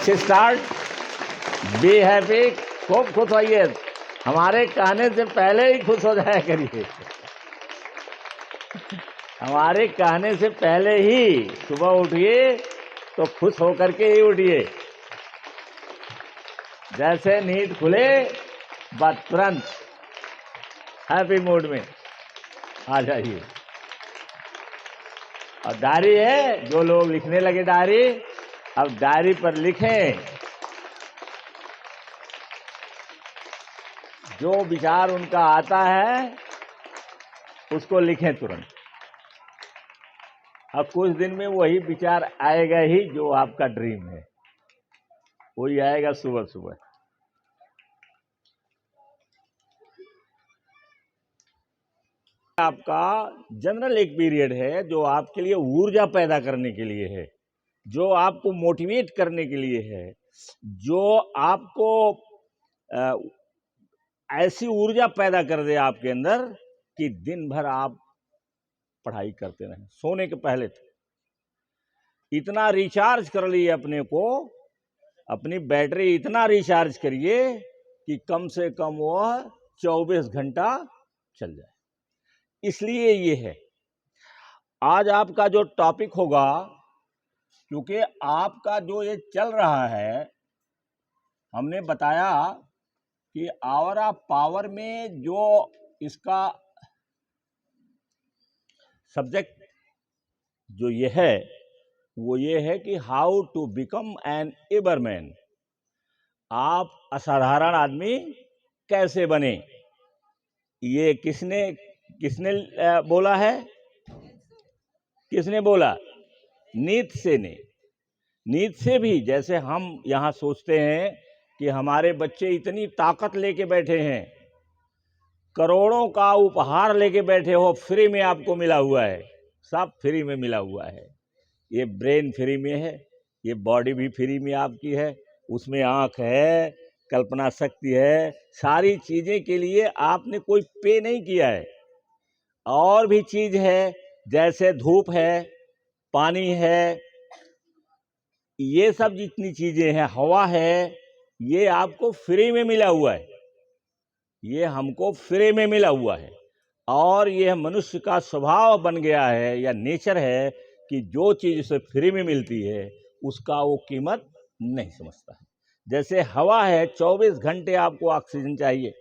अच्छी start. Be happy, खूब खुश होइए, हमारे कहने से पहले ही खुश हो जाया करिए। हमारे कहने से पहले ही सुबह उठिए तो खुश होकर के ही उठिए। जैसे नींद खुले बस तुरंत हैप्पी मूड में आ जाइए। और डायरी है, जो लोग लिखने लगे डायरी, अब डायरी पर लिखें, जो विचार उनका आता है उसको लिखें तुरंत। अब कुछ दिन में वही विचार आएगा ही जो आपका ड्रीम है, वही आएगा सुबह सुबह। आपका जनरल एक पीरियड है जो आपके लिए ऊर्जा पैदा करने के लिए है, जो आपको मोटिवेट करने के लिए है, जो आपको ऐसी ऊर्जा पैदा कर दे आपके अंदर कि दिन भर आप पढ़ाई करते रहें। सोने के पहले इतना रिचार्ज कर लिए अपने को, अपनी बैटरी इतना रिचार्ज करिए कि कम से कम वह 24 घंटा चल जाए। इसलिए ये है आज आपका जो टॉपिक होगा, क्योंकि आपका जो ये चल रहा है, हमने बताया कि आवर ऑफ पावर में जो इसका सब्जेक्ट जो ये है वो ये है कि हाउ टू बिकम एन एबरमैन। आप असाधारण आदमी कैसे बने। ये किसने बोला है? किसने बोला? नीत्शे ने। नीत्शे भी, जैसे हम यहाँ सोचते हैं कि हमारे बच्चे इतनी ताकत लेके बैठे हैं, करोड़ों का उपहार लेके बैठे हो, फ्री में आपको मिला हुआ है, सब फ्री में मिला हुआ है। ये ब्रेन फ्री में है, ये बॉडी भी फ्री में आपकी है, उसमें आँख है, कल्पना शक्ति है, सारी चीज़ें के लिए आपने कोई पे नहीं किया है। और भी चीज़ है, जैसे धूप है, पानी है, ये सब जितनी चीज़ें हैं, हवा है, ये आपको फ्री में मिला हुआ है, ये हमको फ्री में मिला हुआ है। और यह मनुष्य का स्वभाव बन गया है या नेचर है कि जो चीज़ उसे फ्री में मिलती है उसका वो कीमत नहीं समझता है। जैसे हवा है, 24 घंटे आपको ऑक्सीजन चाहिए,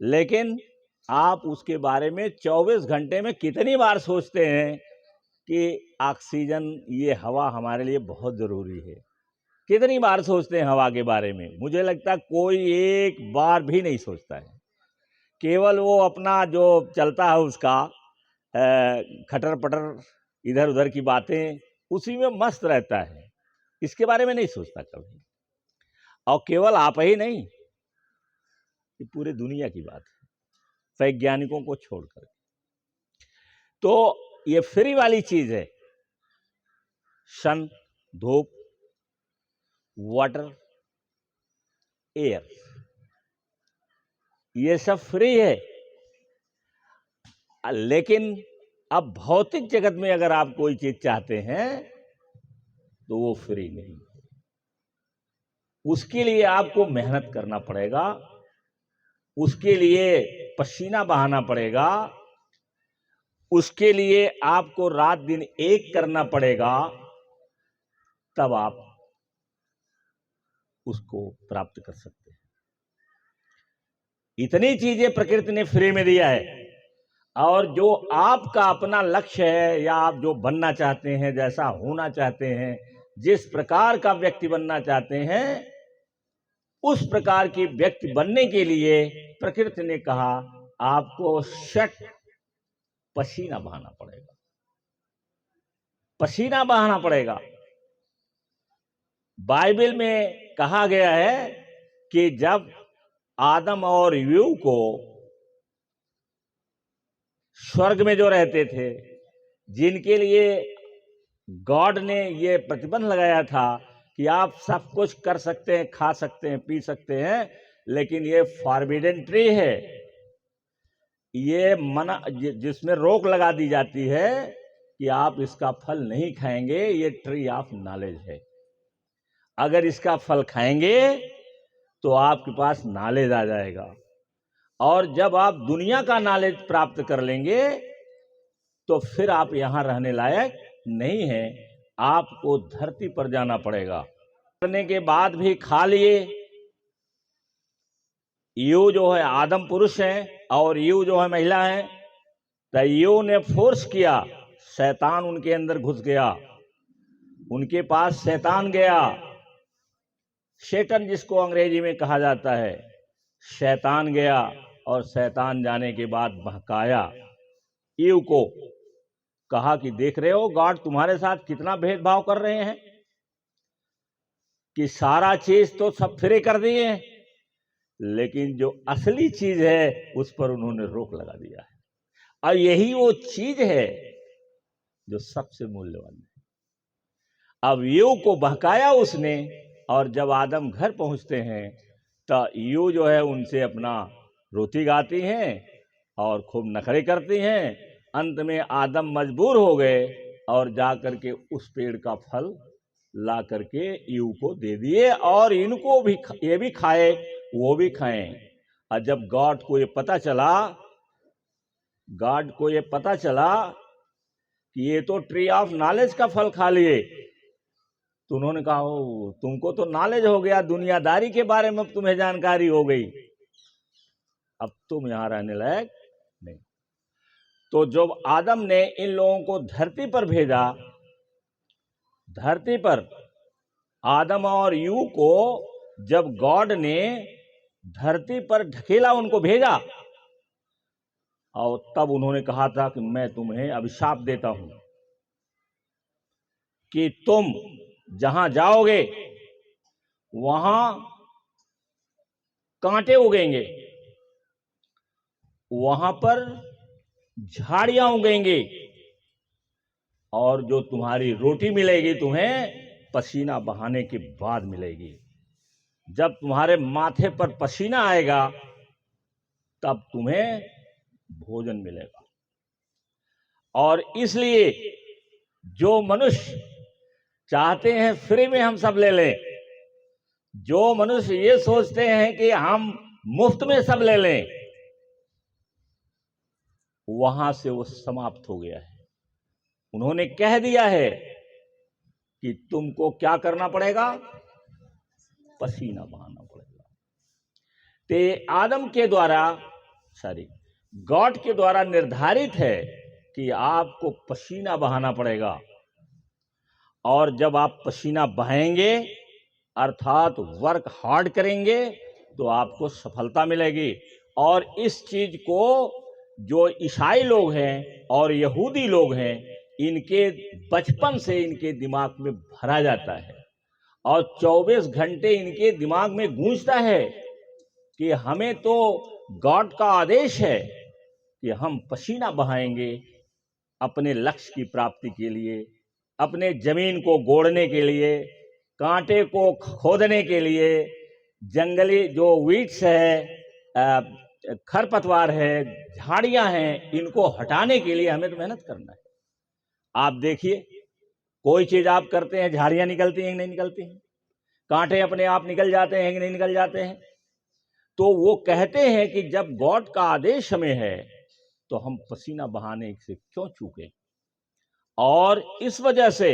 लेकिन आप उसके बारे में 24 घंटे में कितनी बार सोचते हैं कि ऑक्सीजन, ये हवा हमारे लिए बहुत ज़रूरी है। कितनी बार सोचते हैं हवा के बारे में? मुझे लगता है कोई एक बार भी नहीं सोचता है। केवल वो अपना जो चलता है उसका खटर पटर, इधर उधर की बातें, उसी में मस्त रहता है, इसके बारे में नहीं सोचता कभी। और केवल आप ही नहीं, ये पूरे दुनिया की बात है, वैज्ञानिकों को छोड़कर। तो ये फ्री वाली चीज है, सन, धूप, वाटर, एयर, ये सब फ्री है। लेकिन अब भौतिक जगत में अगर आप कोई चीज चाहते हैं तो वो फ्री नहीं, उसके लिए आपको मेहनत करना पड़ेगा, उसके लिए पसीना बहाना पड़ेगा, उसके लिए आपको रात दिन एक करना पड़ेगा, तब आप उसको प्राप्त कर सकते हैं। इतनी चीजें प्रकृति ने फ्री में दिया है। और जो आपका अपना लक्ष्य है, या आप जो बनना चाहते हैं, जैसा होना चाहते हैं, जिस प्रकार का व्यक्ति बनना चाहते हैं, उस प्रकार की व्यक्ति बनने के लिए प्रकृति ने कहा आपको पसीना बहाना पड़ेगा, पसीना बहाना पड़ेगा। बाइबल में कहा गया है कि जब आदम और यूव को स्वर्ग में जो रहते थे, जिनके लिए गॉड ने ये प्रतिबंध लगाया था कि आप सब कुछ कर सकते हैं, खा सकते हैं, पी सकते हैं, लेकिन ये फॉरबिडन ट्री है, ये मना, जिसमें रोक लगा दी जाती है कि आप इसका फल नहीं खाएंगे, ये ट्री ऑफ नॉलेज है। अगर इसका फल खाएंगे तो आपके पास नॉलेज आ जाएगा, और जब आप दुनिया का नॉलेज प्राप्त कर लेंगे तो फिर आप यहां रहने लायक नहीं हैं, आपको धरती पर जाना पड़ेगा। करने के बाद भी खा लिए। यू जो है आदम पुरुष है और यू जो है महिला है, तो यू ने फोर्स किया, शैतान उनके अंदर घुस गया, उनके पास शैतान गया। शैतान जिसको अंग्रेजी में कहा जाता है, शैतान गया और शैतान जाने के बाद बहकाया ईव को, कहा कि देख रहे हो गॉड तुम्हारे साथ कितना भेदभाव कर रहे हैं, कि सारा चीज तो सब फ्री कर दिए हैं, लेकिन जो असली चीज है उस पर उन्होंने रोक लगा दिया है। और यही वो चीज है जो सबसे मूल्यवान है। अब यू को बहकाया उसने, और जब आदम घर पहुंचते हैं तो यू जो है उनसे अपना रोती गाती हैं और खूब नखरे करती हैं। अंत में आदम मजबूर हो गए और जाकर के उस पेड़ का फल ला करके यू को दे दिए, और इनको भी ये भी खाए वो भी खाएं। और जब गॉड को ये पता चला कि ये तो ट्री ऑफ नॉलेज का फल खा लिए, तो उन्होंने कहा ओ तुमको तो नॉलेज हो गया, दुनियादारी के बारे में तुम्हें जानकारी हो गई, अब तुम यहां रहने लायक नहीं। तो जब आदम ने इन लोगों को धरती पर भेजा, धरती पर आदम और यू को जब गॉड ने धरती पर ढकेला, उनको भेजा, और तब उन्होंने कहा था कि मैं तुम्हें अभिशाप देता हूं कि तुम जहां जाओगे वहां कांटे उगेंगे, वहां पर झाड़ियां उगेंगी, और जो तुम्हारी रोटी मिलेगी तुम्हें पसीना बहाने के बाद मिलेगी। जब तुम्हारे माथे पर पसीना आएगा तब तुम्हें भोजन मिलेगा। और इसलिए जो मनुष्य चाहते हैं फ्री में हम सब ले लें, जो मनुष्य ये सोचते हैं कि हम मुफ्त में सब ले लें, वहां से वो समाप्त हो गया है। उन्होंने कह दिया है कि तुमको क्या करना पड़ेगा, पसीना बहाना पड़ेगा। ते आदम के द्वारा गॉड के द्वारा निर्धारित है कि आपको पसीना बहाना पड़ेगा, और जब आप पसीना बहाएंगे अर्थात वर्क हार्ड करेंगे तो आपको सफलता मिलेगी। और इस चीज को जो ईसाई लोग हैं और यहूदी लोग हैं, इनके बचपन से इनके दिमाग में भरा जाता है, और 24 घंटे इनके दिमाग में गूंजता है कि हमें तो गॉड का आदेश है कि हम पसीना बहाएंगे अपने लक्ष्य की प्राप्ति के लिए, अपने जमीन को गोड़ने के लिए, कांटे को खोदने के लिए, जंगली जो वीड्स है, खरपतवार है, झाड़ियां हैं, इनको हटाने के लिए हमें तो मेहनत करना है। आप देखिए कोई चीज आप करते हैं, झाड़ियां निकलती हैं कि नहीं निकलती हैं, कांटे अपने आप निकल जाते हैं कि नहीं निकल जाते हैं। तो वो कहते हैं कि जब गॉड का आदेश हमें है तो हम पसीना बहाने से क्यों चूकें। और इस वजह से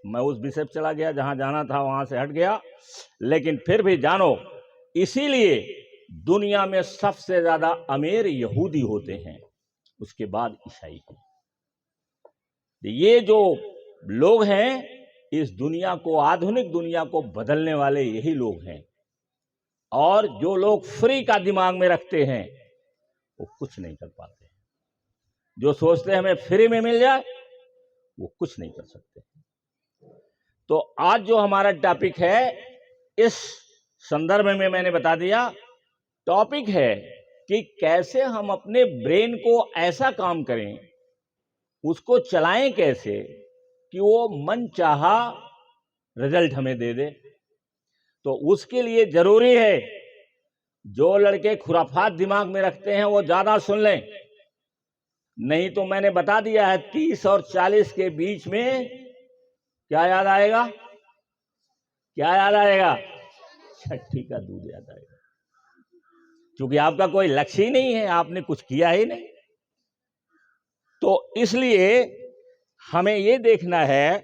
मैं उस विषय पर चला गया, जहां जाना था वहां से हट गया, लेकिन फिर भी जानो, इसीलिए दुनिया में सबसे ज्यादा अमीर यहूदी होते हैं, उसके बाद ईसाई हैं। ये जो लोग हैं इस दुनिया को, आधुनिक दुनिया को बदलने वाले यही लोग हैं। और जो लोग फ्री का दिमाग में रखते हैं वो कुछ नहीं कर पाते हैं। जो सोचते हैं हमें फ्री में मिल जाए वो कुछ नहीं कर सकते। तो आज जो हमारा टॉपिक है, इस संदर्भ में मैंने बता दिया, टॉपिक है कि कैसे हम अपने ब्रेन को ऐसा काम करें, उसको चलाएं कैसे कि वो मन चाहा रिजल्ट हमें दे दे। तो उसके लिए जरूरी है, जो लड़के खुराफात दिमाग में रखते हैं वो ज्यादा सुन लें, नहीं तो मैंने बता दिया है 30 और 40 के बीच में क्या याद आएगा, क्या याद आएगा? छठी का दूध याद आएगा, क्योंकि आपका कोई लक्ष्य ही नहीं है, आपने कुछ किया ही नहीं। तो इसलिए हमें ये देखना है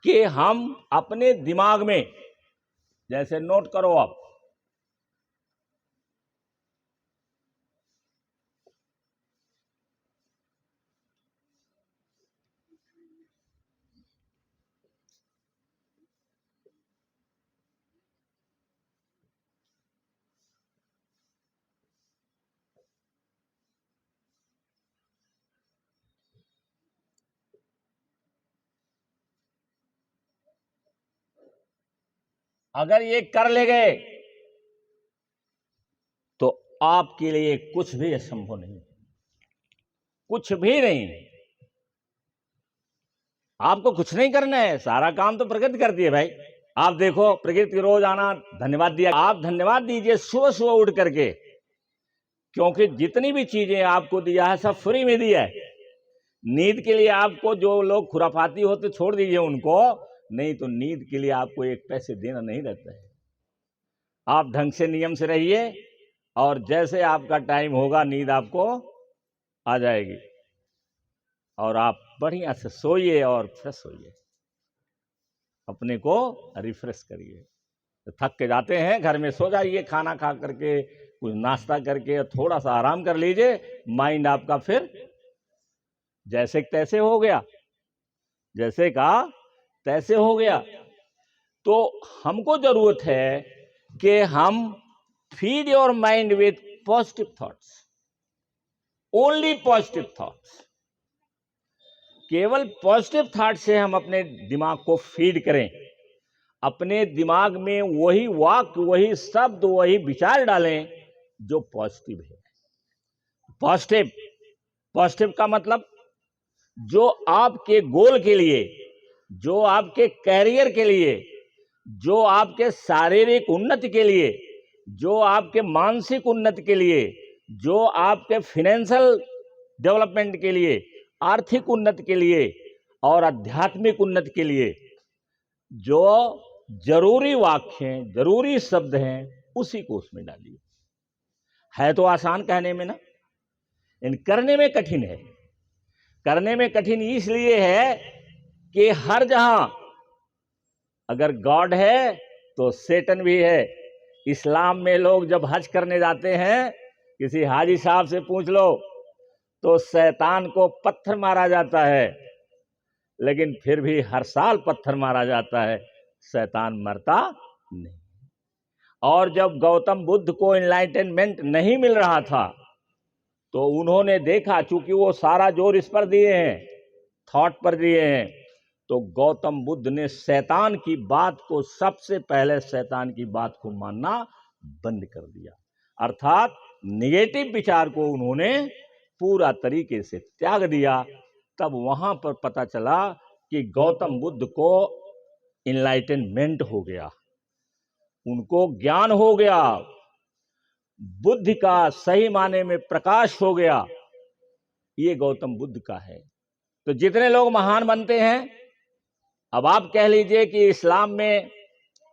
कि हम अपने दिमाग में, जैसे नोट करो आप, अगर ये कर ले गए तो आपके लिए कुछ भी असंभव नहीं, कुछ भी नहीं। आपको कुछ नहीं करना है, सारा काम तो प्रकृति करती है भाई। आप देखो, प्रकृति रोज आना धन्यवाद दिया, आप धन्यवाद दीजिए सुबह सुबह उठ करके, क्योंकि जितनी भी चीजें आपको दिया है सब फ्री में दिया है। नींद के लिए आपको जो लोग खुराफाती होते छोड़ दीजिए उनको, नहीं तो नींद के लिए आपको एक पैसे देना नहीं रहता है। आप ढंग से नियम से रहिए और जैसे आपका टाइम होगा नींद आपको आ जाएगी और आप बढ़िया से सोइए और फ्रेश होइए, अपने को रिफ्रेश करिए। तो थक के जाते हैं, घर में सो जाइए, खाना खा करके कुछ नाश्ता करके थोड़ा सा आराम कर लीजिए, माइंड आपका फिर जैसे तैसे हो गया, जैसे का तैसे हो गया। तो हमको जरूरत है कि हम feed your mind with positive thoughts, only positive thoughts. केवल पॉजिटिव थॉट से हम अपने दिमाग को फीड करें, अपने दिमाग में वही वाक्य, वही शब्द, वही विचार डालें जो पॉजिटिव है। पॉजिटिव, पॉजिटिव का मतलब जो आपके गोल के लिए, जो आपके कैरियर के लिए, जो आपके शारीरिक उन्नति के लिए, जो आपके मानसिक उन्नति के लिए, जो आपके फाइनेंशियल डेवलपमेंट के लिए, आर्थिक उन्नति के लिए और आध्यात्मिक उन्नति के लिए जो जरूरी वाक्य हैं, जरूरी शब्द हैं, उसी को उसमें डालिए। है तो आसान कहने में ना, इन करने में कठिन है। करने में कठिन इसलिए है कि हर जहां अगर गॉड है तो सेटन भी है। इस्लाम में लोग जब हज करने जाते हैं, किसी हाजी साहब से पूछ लो तो शैतान को पत्थर मारा जाता है, लेकिन फिर भी हर साल पत्थर मारा जाता है, शैतान मरता नहीं। और जब गौतम बुद्ध को एनलाइटनमेंट नहीं मिल रहा था तो उन्होंने देखा, चूंकि वो सारा जोर इस पर दिए हैं, थॉट पर दिए हैं, तो गौतम बुद्ध ने शैतान की बात को, सबसे पहले शैतान की बात को मानना बंद कर दिया। अर्थात निगेटिव विचार को उन्होंने पूरा तरीके से त्याग दिया। तब वहां पर पता चला कि गौतम बुद्ध को इनलाइटनमेंट हो गया, उनको ज्ञान हो गया, बुद्धि का सही माने में प्रकाश हो गया। ये गौतम बुद्ध का है। तो जितने लोग महान बनते हैं, अब आप कह लीजिए कि इस्लाम में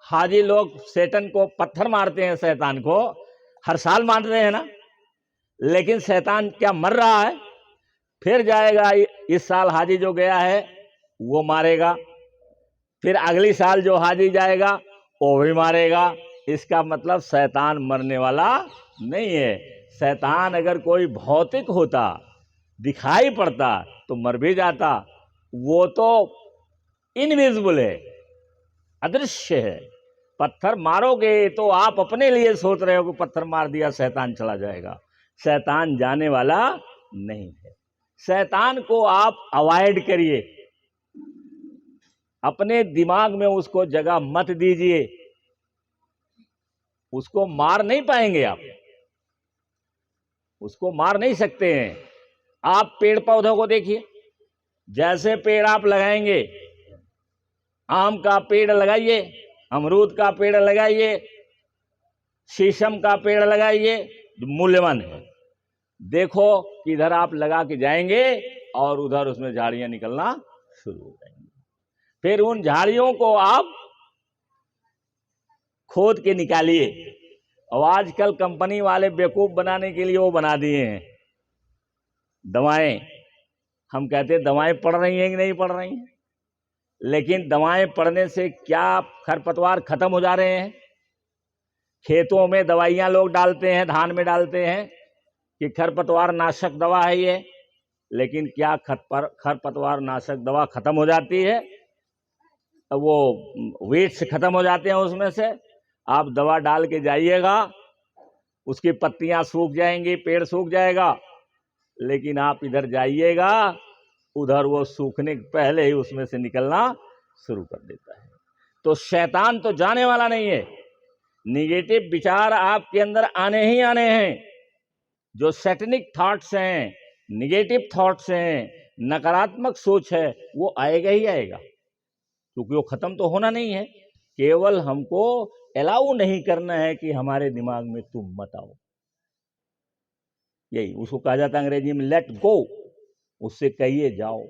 हाजी लोग शैतान को पत्थर मारते हैं, शैतान को हर साल मार रहे हैं ना, लेकिन शैतान क्या मर रहा है? फिर जाएगा, इस साल हाजी जो गया है वो मारेगा, फिर अगली साल जो हाजी जाएगा वो भी मारेगा। इसका मतलब शैतान मरने वाला नहीं है। शैतान अगर कोई भौतिक होता, दिखाई पड़ता, तो मर भी जाता। वो तो इनविजिबल है, अदृश्य है। पत्थर मारोगे तो आप अपने लिए सोच रहे हो कि पत्थर मार दिया शैतान चला जाएगा, शैतान जाने वाला नहीं है। शैतान को आप अवॉइड करिए, अपने दिमाग में उसको जगह मत दीजिए। उसको मार नहीं पाएंगे आप, उसको मार नहीं सकते हैं। आप पेड़ पौधों को देखिए, जैसे पेड़ आप लगाएंगे, आम का पेड़ लगाइए, अमरूद का पेड़ लगाइए, शीशम का पेड़ लगाइए, जो मूल्यवान है। देखो कि इधर आप लगा के जाएंगे और उधर उसमें झाड़ियां निकलना शुरू हो जाएंगी। फिर उन झाड़ियों को आप खोद के निकालिए। और आजकल कंपनी वाले बेवकूफ बनाने के लिए वो बना दिए हैं दवाएं। हम कहते हैं दवाएं पड़ रही हैं कि नहीं पड़ रही हैं, लेकिन दवाएं पड़ने से क्या खरपतवार खत्म हो जा रहे हैं? खेतों में दवाइयां लोग डालते हैं, धान में डालते हैं कि खरपतवार नाशक दवा है ये, लेकिन क्या खरपतवार नाशक दवा खत्म हो जाती है? वो वेट खत्म हो जाते हैं उसमें से। आप दवा डाल के जाइएगा, उसकी पत्तियां सूख जाएंगी, पेड़ सूख जाएगा, लेकिन आप इधर जाइएगा, उधर वो सूखने के पहले ही उसमें से निकलना शुरू कर देता है। तो शैतान तो जाने वाला नहीं है। निगेटिव विचार आपके अंदर आने ही आने हैं। जो सैटेनिक थॉट्स हैं, निगेटिव थॉट्स हैं, नकारात्मक सोच है, वो आएगा ही आएगा, क्योंकि वो खत्म तो होना नहीं है। केवल हमको अलाउ नहीं करना है कि हमारे दिमाग में तुम मत आओ। यही उसको कहा जाता है अंग्रेजी में लेट गो। उससे कहिए जाओ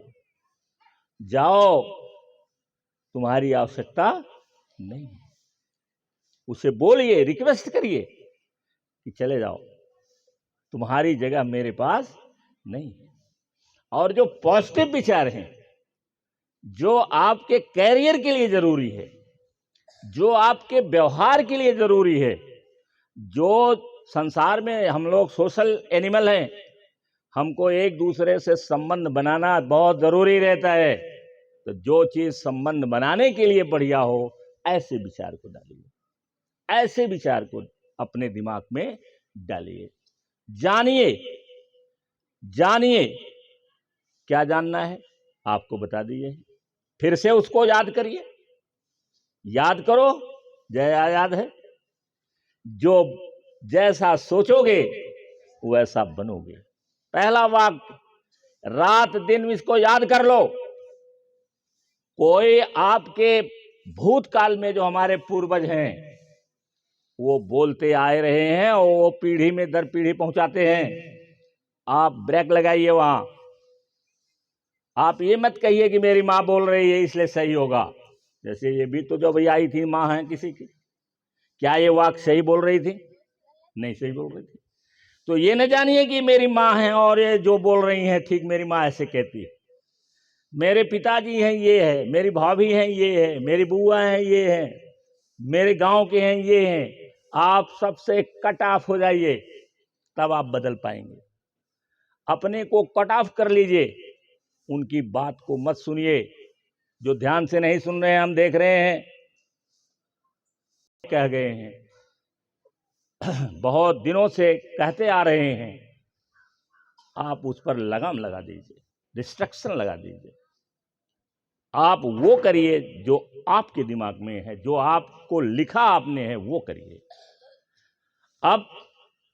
जाओ, तुम्हारी आवश्यकता नहीं है। उसे बोलिए, रिक्वेस्ट करिए कि चले जाओ, तुम्हारी जगह मेरे पास नहीं है। और जो पॉजिटिव विचार हैं, जो आपके कैरियर के लिए जरूरी है, जो आपके व्यवहार के लिए जरूरी है, जो संसार में हम लोग सोशल एनिमल हैं, हमको एक दूसरे से संबंध बनाना बहुत जरूरी रहता है। तो जो चीज संबंध बनाने के लिए बढ़िया हो, ऐसे विचार को डालिए, ऐसे विचार को अपने दिमाग में डालिए। जानिए जानिए, क्या जानना है आपको बता दिए, फिर से उसको याद करिए। याद करो, जय याद है। जो जैसा सोचोगे वैसा बनोगे। पहला वाक्य, रात दिन इसको याद कर लो। कोई आपके भूतकाल में जो हमारे पूर्वज हैं, वो बोलते आए रहे हैं और वो पीढ़ी में दर पीढ़ी पहुंचाते हैं। आप ब्रेक लगाइए वहां। आप ये मत कहिए कि मेरी माँ बोल रही है इसलिए सही होगा। जैसे ये भी तो जो भैया आई थी, माँ है किसी की, क्या ये वाक्य सही बोल रही थी? नहीं सही बोल रही थी। तो ये न जानिए कि मेरी माँ है और ये जो बोल रही हैं ठीक मेरी माँ ऐसे कहती है। मेरे पिताजी हैं ये है, मेरी भाभी हैं ये है, मेरी बुआ हैं ये है, मेरे गांव के हैं ये हैं। आप सबसे कट ऑफ हो जाइए, तब आप बदल पाएंगे। अपने को कट ऑफ कर लीजिए, उनकी बात को मत सुनिए। जो ध्यान से नहीं सुन रहे हैं, हम देख रहे हैं, कह गए हैं, बहुत दिनों से कहते आ रहे हैं, आप उस पर लगाम लगा दीजिए, रिस्ट्रिक्शन लगा दीजिए। आप वो करिए जो आपके दिमाग में है, जो आपको लिखा आपने है, वो करिए। अब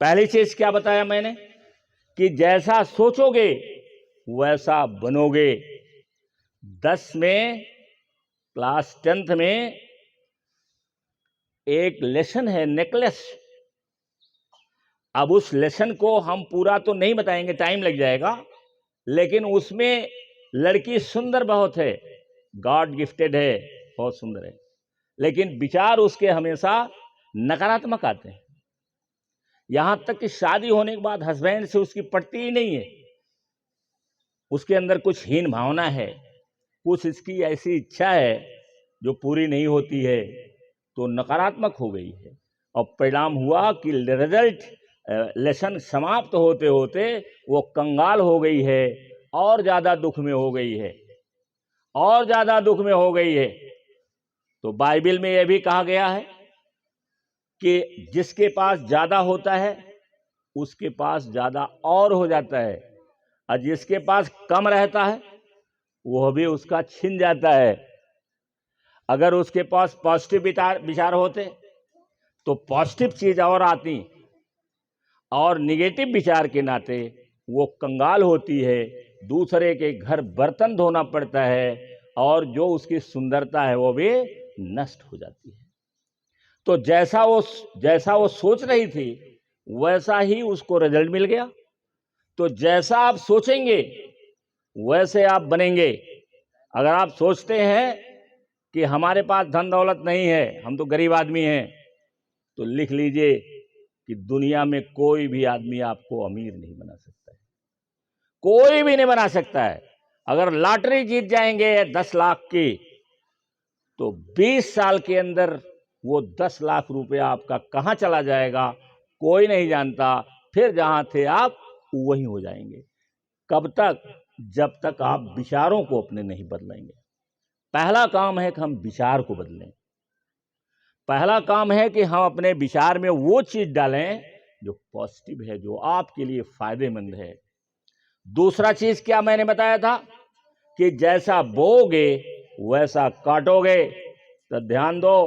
पहली चीज क्या बताया मैंने कि जैसा सोचोगे वैसा बनोगे। 10 में, क्लास 10th में एक लेसन है, नेकलेस। अब उस लेसन को हम पूरा तो नहीं बताएंगे, टाइम लग जाएगा, लेकिन उसमें लड़की सुंदर बहुत है, गॉड गिफ्टेड है, बहुत सुंदर है, लेकिन विचार उसके हमेशा नकारात्मक आते हैं। यहां तक कि शादी होने के बाद हस्बैंड से उसकी पटती ही नहीं है। उसके अंदर कुछ हीन भावना है, कुछ इसकी ऐसी इच्छा है जो पूरी नहीं होती है, तो नकारात्मक हो गई है। और परिणाम हुआ कि रिजल्ट, लेसन समाप्त होते होते वो कंगाल हो गई है, और ज्यादा दुख में हो गई है, और ज्यादा दुख में हो गई है। तो बाइबल में यह भी कहा गया है कि जिसके पास ज्यादा होता है उसके पास ज्यादा और हो जाता है, और जिसके पास कम रहता है वह भी उसका छिन जाता है। अगर उसके पास पॉजिटिव विचार होते तो पॉजिटिव चीज और आती, और निगेटिव विचार के नाते वो कंगाल होती है, दूसरे के घर बर्तन धोना पड़ता है, और जो उसकी सुंदरता है वो भी नष्ट हो जाती है। तो जैसा वो सोच रही थी वैसा ही उसको रिजल्ट मिल गया। तो जैसा आप सोचेंगे वैसे आप बनेंगे। अगर आप सोचते हैं कि हमारे पास धन दौलत नहीं है, हम तो गरीब आदमी हैं, तो लिख लीजिए कि दुनिया में कोई भी आदमी आपको अमीर नहीं बना सकता है, कोई भी नहीं बना सकता है। अगर लॉटरी जीत जाएंगे 10 लाख की, तो 20 साल के अंदर वो 10 लाख रुपया आपका कहां चला जाएगा कोई नहीं जानता। फिर जहां थे आप वहीं हो जाएंगे। कब तक? जब तक आप विचारों को अपने नहीं बदलेंगे। पहला काम है कि हम विचार को बदलें। पहला काम है कि हम अपने विचार में वो चीज डालें जो पॉजिटिव है, जो आपके लिए फायदेमंद है। दूसरा चीज क्या मैंने बताया था कि जैसा बोओगे वैसा काटोगे। तो ध्यान दो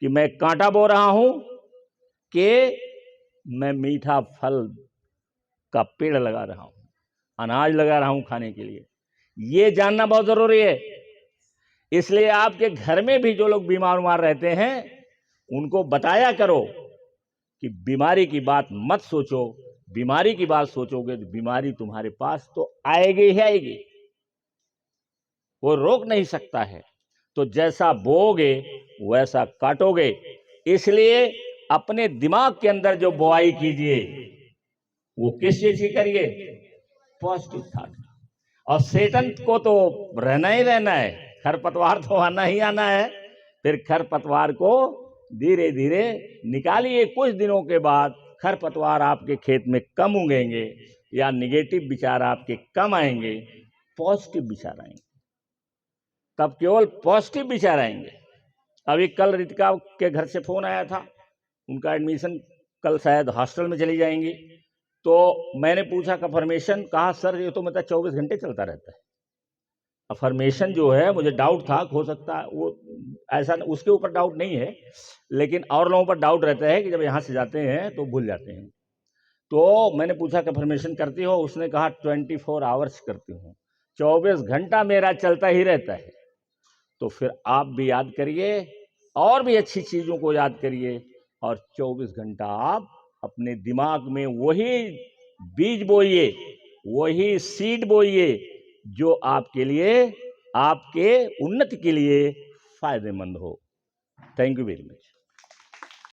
कि मैं कांटा बो रहा हूं कि मैं मीठा फल का पेड़ लगा रहा हूं, अनाज लगा रहा हूं खाने के लिए। ये जानना बहुत जरूरी है। इसलिए आपके घर में भी जो लोग बीमार उमार रहते हैं उनको बताया करो कि बीमारी की बात मत सोचो। बीमारी की बात सोचोगे तो बीमारी तुम्हारे पास तो आएगी ही आएगी, वो रोक नहीं सकता है। तो जैसा बोओगे वैसा काटोगे। इसलिए अपने दिमाग के अंदर जो बोआई कीजिए वो किस चीज की करिए? Positive thought. और सेटन को तो रहना ही रहना है, खरपतवार तो आना ही आना है। फिर खरपतवार को धीरे धीरे निकालिए। कुछ दिनों के बाद खरपतवार आपके खेत में कम उगेंगे या निगेटिव विचार आपके कम आएंगे, पॉजिटिव विचार आएंगे। तब केवल पॉजिटिव विचार आएंगे। अभी कल रितिका के घर से फोन आया था, उनका एडमिशन कल शायद हॉस्टल में चली जाएंगी। तो मैंने पूछा कन्फर्मेशन, कहा सर ये तो मतलब 24 घंटे चलता रहता है। अफर्मेशन जो है मुझे डाउट था, हो सकता है वो ऐसा, उसके ऊपर डाउट नहीं है, लेकिन और लोगों पर डाउट रहता है कि जब यहाँ से जाते हैं तो भूल जाते हैं। तो मैंने पूछा कन्फर्मेशन करती हो? उसने कहा 24 आवर्स करती हूँ, 24 घंटा मेरा चलता ही रहता है। तो फिर आप भी याद करिए और भी अच्छी चीज़ों को याद करिए, और 24 घंटा आप अपने दिमाग में वही बीज बोइए, वही सीड बोइए जो आपके लिए, आपके उन्नति के लिए फायदेमंद हो। Thank you very much.